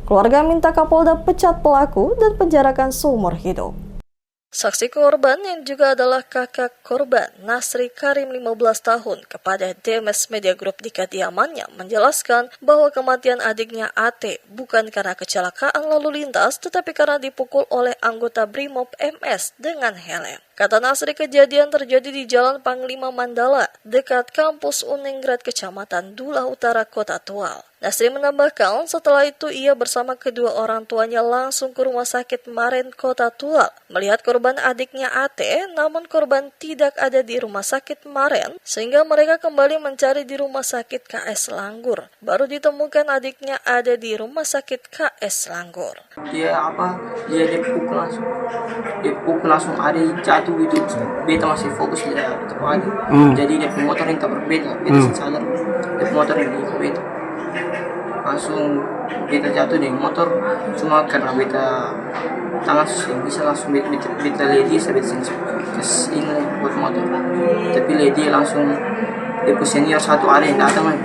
Keluarga minta Kapolda pecat pelaku dan penjarakan seumur hidup. Saksi korban yang juga adalah kakak korban, Nasri Karim 15 tahun, kepada DMS Media Group di kediamannya menjelaskan bahwa kematian adiknya AT bukan karena kecelakaan lalu lintas tetapi karena dipukul oleh anggota Brimob MS dengan helm. Kata Nasri, kejadian terjadi di Jalan Panglima Mandala, dekat kampus Uningrat, Kecamatan Dula Utara, Kota Tual. Nasri menambahkan setelah itu ia bersama kedua orang tuanya langsung ke Rumah Sakit Maren, Kota Tual, melihat korban adiknya AT, namun korban tidak ada di Rumah Sakit Maren, sehingga mereka kembali mencari di Rumah Sakit KS Langgur. Baru ditemukan adiknya ada di Rumah Sakit KS Langgur. Dia dipukul langsung ada jatuh itu. Beta masih fokus lihat itu aja. Jadi dia motor yang tak berbeda, beta sadar dia motor yang di beta. Langsung beta jatuh di motor, cuma karena beta tangan bisa langsung beta ledi sampai kes ini buat motor. Tapi ledi langsung dia senior satu ada yang datang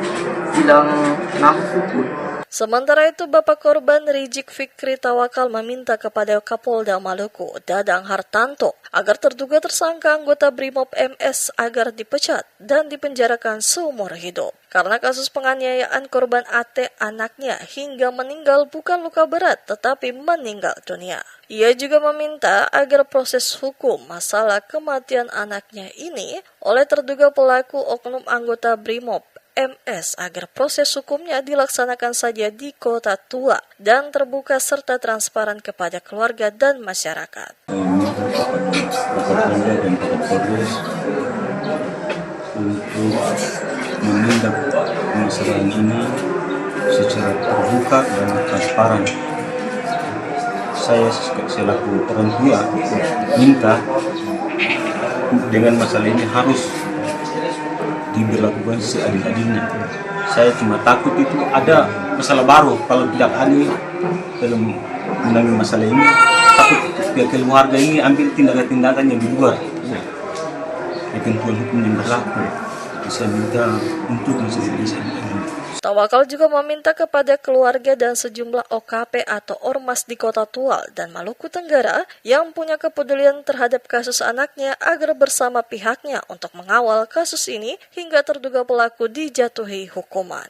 bilang kenapa pukul. Sementara itu, Bapak korban Rizik Fikri Tawakal meminta kepada Kapolda Maluku, Dadang Hartanto, agar terduga tersangka anggota Brimob MS agar dipecat dan dipenjarakan seumur hidup. Karena kasus penganiayaan korban AT anaknya hingga meninggal bukan luka berat tetapi meninggal dunia. Ia juga meminta agar proses hukum masalah kematian anaknya ini oleh terduga pelaku oknum anggota Brimob MS agar proses hukumnya dilaksanakan saja di Kota Tua dan terbuka serta transparan kepada keluarga dan masyarakat. Untuk menindak masalah ini secara terbuka dan transparan. Saya selaku orang tua minta dengan masalah ini harus diberlakukan seadil-adilnya. Saya cuma takut itu ada masalah baru kalau tidak adil dalam menangani masalah ini. Takut pihak keluarga ini ambil tindakan-tindakan yang di luar ketentuan hukum yang berlaku. Saya minta untuk masalah ini. Tawakal juga meminta kepada keluarga dan sejumlah OKP atau ormas di Kota Tual dan Maluku Tenggara yang punya kepedulian terhadap kasus anaknya agar bersama pihaknya untuk mengawal kasus ini hingga terduga pelaku dijatuhi hukuman.